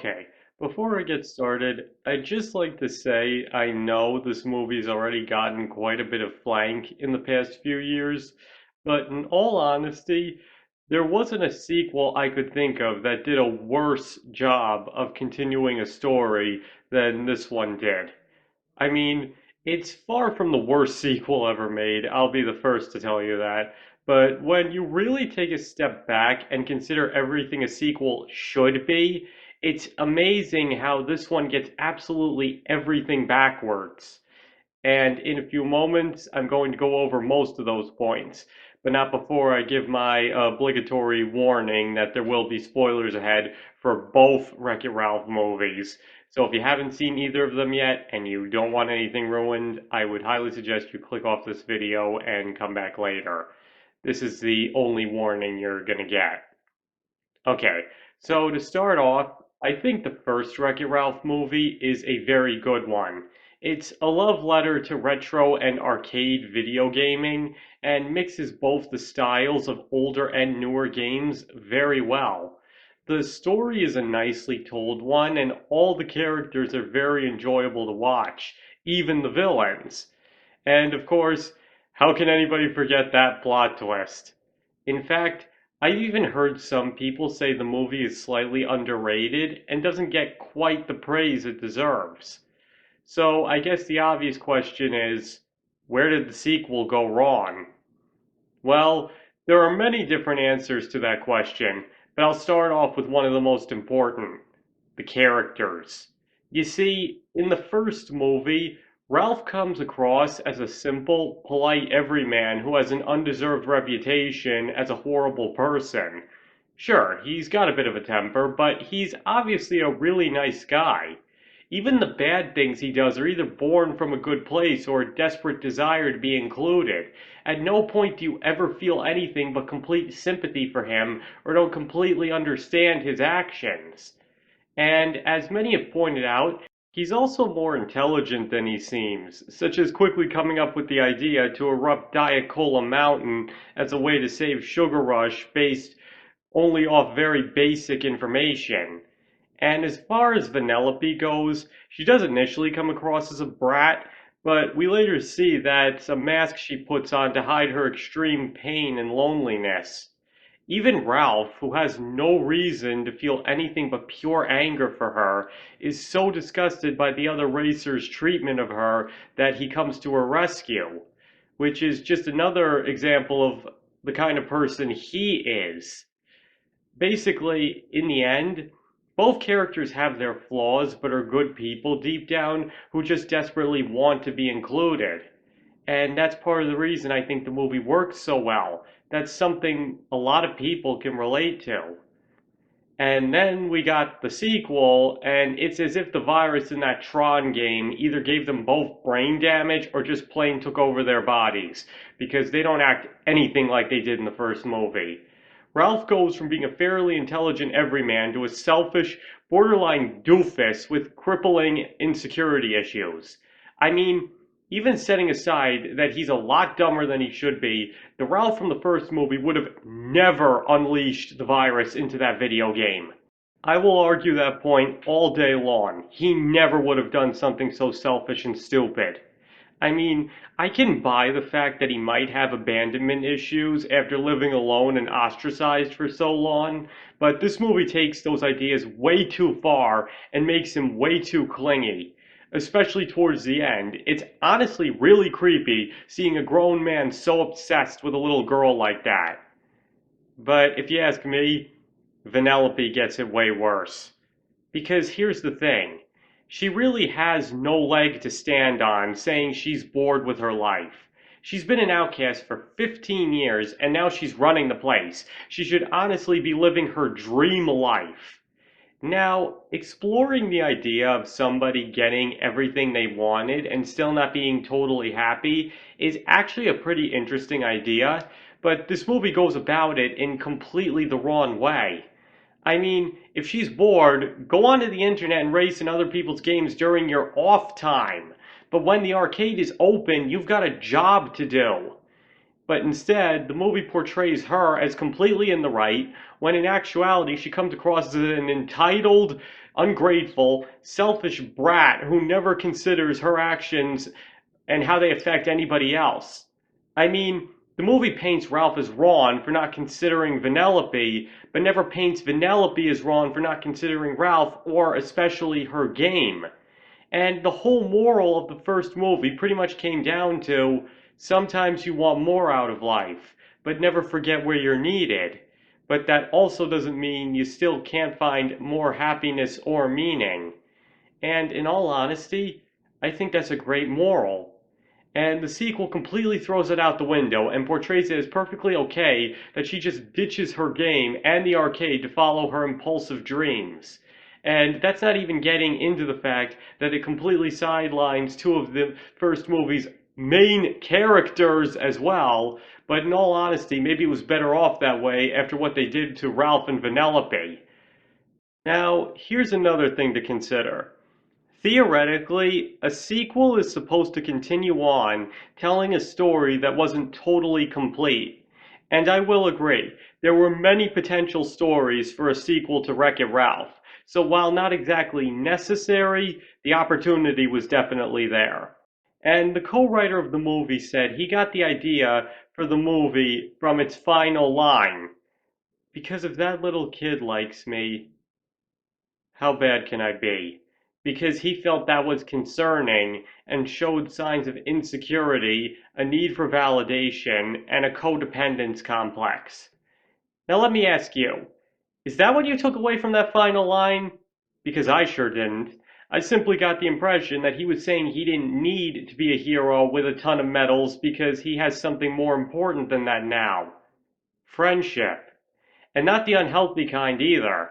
Okay, before I get started, I'd just like to say I know this movie's already gotten quite a bit of flank in the past few years, but in all honesty, there wasn't a sequel I could think of that did a worse job of continuing a story than this one did. I mean, it's far from the worst sequel ever made, I'll be the first to tell you that. But when you really take a step back and consider everything a sequel should be, it's amazing how this one gets absolutely everything backwards. And in a few moments, I'm going to go over most of those points, but not before I give my obligatory warning that there will be spoilers ahead for both Wreck-It Ralph movies. So if you haven't seen either of them yet and you don't want anything ruined, I would highly suggest you click off this video and come back later. This is the only warning you're going to get. Okay, so to start off, I think the first Wreck-It Ralph movie is a very good one. It's a love letter to retro and arcade video gaming and mixes both the styles of older and newer games very well. The story is a nicely told one and all the characters are very enjoyable to watch, even the villains. And of course, how can anybody forget that plot twist? In fact, I've even heard some people say the movie is slightly underrated and doesn't get quite the praise it deserves. So I guess the obvious question is, where did the sequel go wrong? Well, there are many different answers to that question, but I'll start off with one of the most important, the characters. You see, in the first movie, Ralph comes across as a simple, polite everyman who has an undeserved reputation as a horrible person. Sure, he's got a bit of a temper, but he's obviously a really nice guy. Even the bad things he does are either born from a good place or a desperate desire to be included. At no point do you ever feel anything but complete sympathy for him or don't completely understand his actions. And as many have pointed out, he's also more intelligent than he seems, such as quickly coming up with the idea to erupt Diet Cola Mountain as a way to save Sugar Rush based only off very basic information. And as far as Vanellope goes, she does initially come across as a brat, but we later see that's a mask she puts on to hide her extreme pain and loneliness. Even Ralph, who has no reason to feel anything but pure anger for her, is so disgusted by the other racers' treatment of her that he comes to her rescue, which is just another example of the kind of person he is. Basically, in the end, both characters have their flaws but are good people deep down who just desperately want to be included. And that's part of the reason I think the movie works so well. That's something a lot of people can relate to. And then we got the sequel, and it's as if the virus in that Tron game either gave them both brain damage or just plain took over their bodies, because they don't act anything like they did in the first movie. Ralph goes from being a fairly intelligent everyman to a selfish, borderline doofus with crippling insecurity issues. I mean, even setting aside that he's a lot dumber than he should be, the Ralph from the first movie would have never unleashed the virus into that video game. I will argue that point all day long. He never would have done something so selfish and stupid. I mean, I can buy the fact that he might have abandonment issues after living alone and ostracized for so long, but this movie takes those ideas way too far and makes him way too clingy. Especially towards the end. It's honestly really creepy seeing a grown man so obsessed with a little girl like that. But if you ask me, Vanellope gets it way worse. Because here's the thing. She really has no leg to stand on saying she's bored with her life. She's been an outcast for 15 years and now she's running the place. She should honestly be living her dream life. Now, exploring the idea of somebody getting everything they wanted and still not being totally happy is actually a pretty interesting idea, but this movie goes about it in completely the wrong way. I mean, if she's bored, go onto the internet and race in other people's games during your off time. But when the arcade is open, you've got a job to do. But instead, the movie portrays her as completely in the right, when in actuality she comes across as an entitled, ungrateful, selfish brat who never considers her actions and how they affect anybody else. I mean, the movie paints Ralph as Ron for not considering Vanellope, but never paints Vanellope as Ron for not considering Ralph or especially her game. And the whole moral of the first movie pretty much came down to sometimes you want more out of life, but never forget where you're needed. But that also doesn't mean you still can't find more happiness or meaning. And in all honesty, I think that's a great moral. And the sequel completely throws it out the window and portrays it as perfectly okay that she just ditches her game and the arcade to follow her impulsive dreams. And that's not even getting into the fact that it completely sidelines two of the first movie's main characters as well. But in all honesty, maybe it was better off that way after what they did to Ralph and Vanellope. Now, here's another thing to consider. Theoretically, a sequel is supposed to continue on, telling a story that wasn't totally complete. And I will agree, there were many potential stories for a sequel to WreckIt Ralph, so while not exactly necessary, the opportunity was definitely there. And the co-writer of the movie said he got the idea for the movie from its final line. Because if that little kid likes me, how bad can I be? Because he felt that was concerning and showed signs of insecurity, a need for validation, and a codependence complex. Now let me ask you, is that what you took away from that final line? Because I sure didn't. I simply got the impression that he was saying he didn't need to be a hero with a ton of medals because he has something more important than that now. Friendship. And not the unhealthy kind either.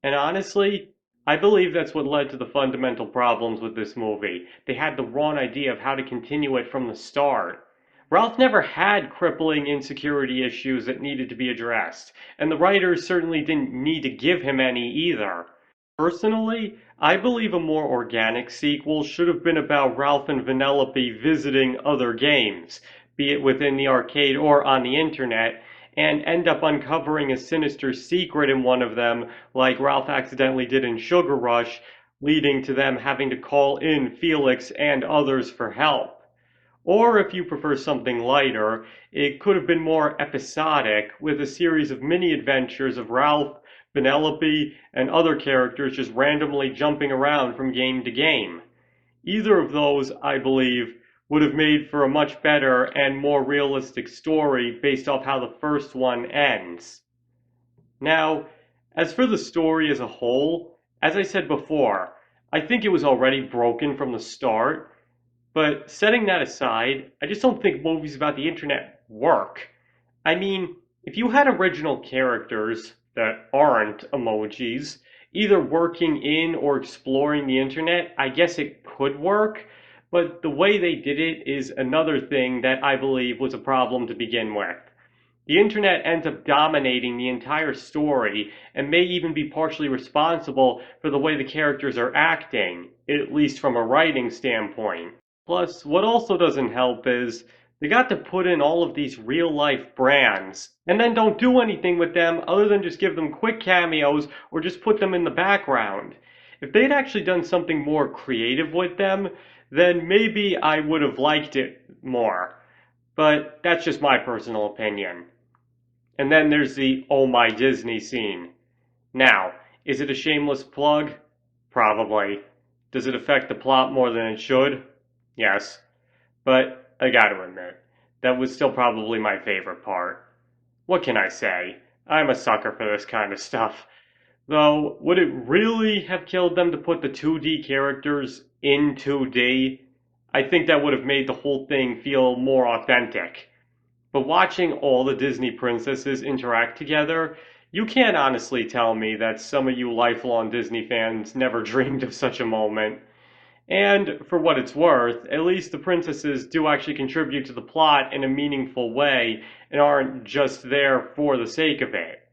And honestly, I believe that's what led to the fundamental problems with this movie. They had the wrong idea of how to continue it from the start. Ralph never had crippling insecurity issues that needed to be addressed, and the writers certainly didn't need to give him any either. Personally, I believe a more organic sequel should have been about Ralph and Vanellope visiting other games, be it within the arcade or on the internet, and end up uncovering a sinister secret in one of them, like Ralph accidentally did in Sugar Rush, leading to them having to call in Felix and others for help. Or if you prefer something lighter, it could have been more episodic, with a series of mini adventures of Ralph, Vanellope, and other characters just randomly jumping around from game to game. Either of those, I believe, would have made for a much better and more realistic story based off how the first one ends. Now, as for the story as a whole, as I said before, I think it was already broken from the start, but setting that aside, I just don't think movies about the internet work. I mean, if you had original characters that aren't emojis, either working in or exploring the internet, I guess it could work, but the way they did it is another thing that I believe was a problem to begin with. The internet ends up dominating the entire story and may even be partially responsible for the way the characters are acting, at least from a writing standpoint. Plus, what also doesn't help is they got to put in all of these real life brands and then don't do anything with them other than just give them quick cameos or just put them in the background. If they'd actually done something more creative with them, then maybe I would have liked it more. But that's just my personal opinion. And then there's the Oh My Disney scene. Now, is it a shameless plug? Probably. Does it affect the plot more than it should? Yes. But I gotta admit, that was still probably my favorite part. What can I say? I'm a sucker for this kind of stuff. Though, would it really have killed them to put the 2D characters in 2D? I think that would have made the whole thing feel more authentic. But watching all the Disney princesses interact together, you can't honestly tell me that some of you lifelong Disney fans never dreamed of such a moment. And for what it's worth, at least the princesses do actually contribute to the plot in a meaningful way and aren't just there for the sake of it.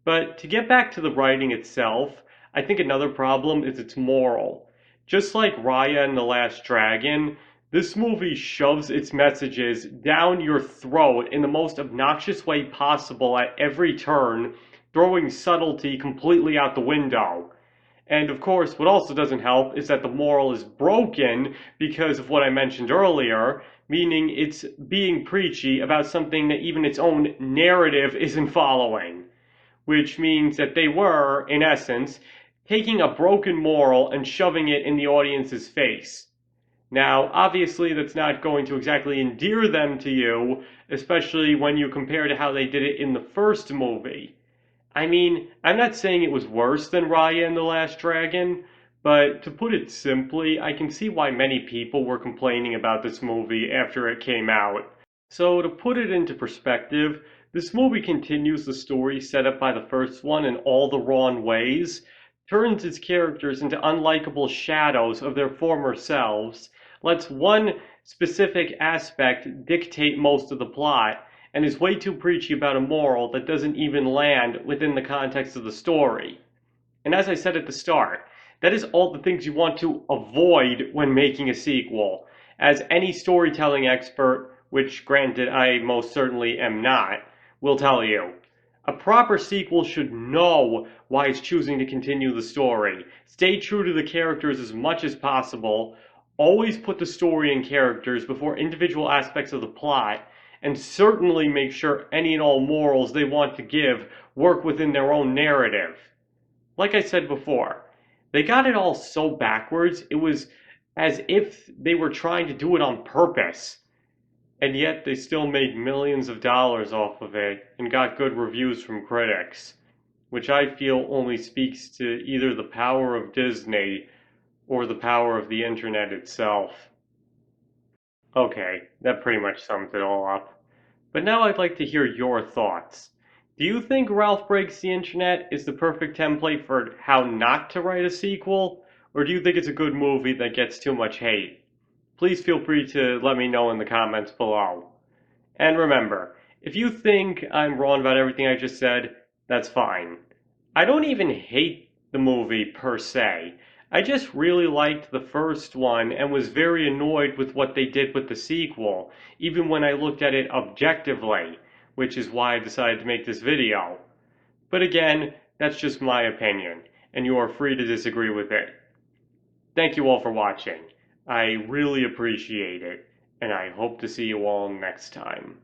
But to get back to the writing itself, I think another problem is its moral. Just like Raya and the Last Dragon, this movie shoves its messages down your throat in the most obnoxious way possible at every turn, throwing subtlety completely out the window. And of course, what also doesn't help is that the moral is broken because of what I mentioned earlier, meaning it's being preachy about something that even its own narrative isn't following, which means that they were, in essence, taking a broken moral and shoving it in the audience's face. Now, obviously, that's not going to exactly endear them to you, especially when you compare to how they did it in the first movie. I mean, I'm not saying it was worse than Raya and the Last Dragon, but to put it simply, I can see why many people were complaining about this movie after it came out. So, to put it into perspective, this movie continues the story set up by the first one in all the wrong ways, turns its characters into unlikable shadows of their former selves, lets one specific aspect dictate most of the plot, and is way too preachy about a moral that doesn't even land within the context of the story. And as I said at the start, that is all the things you want to avoid when making a sequel. As any storytelling expert, which granted I most certainly am not, will tell you. A proper sequel should know why it's choosing to continue the story. Stay true to the characters as much as possible. Always put the story and characters before individual aspects of the plot, and certainly make sure any and all morals they want to give work within their own narrative. Like I said before, they got it all so backwards, it was as if they were trying to do it on purpose. And yet they still made millions of dollars off of it and got good reviews from critics, which I feel only speaks to either the power of Disney or the power of the internet itself. Okay, that pretty much sums it all up. But now I'd like to hear your thoughts. Do you think Ralph Breaks the Internet is the perfect template for how not to write a sequel? Or do you think it's a good movie that gets too much hate? Please feel free to let me know in the comments below. And remember, if you think I'm wrong about everything I just said, that's fine. I don't even hate the movie per se. I just really liked the first one and was very annoyed with what they did with the sequel, even when I looked at it objectively, which is why I decided to make this video. But again, that's just my opinion, and you are free to disagree with it. Thank you all for watching. I really appreciate it, and I hope to see you all next time.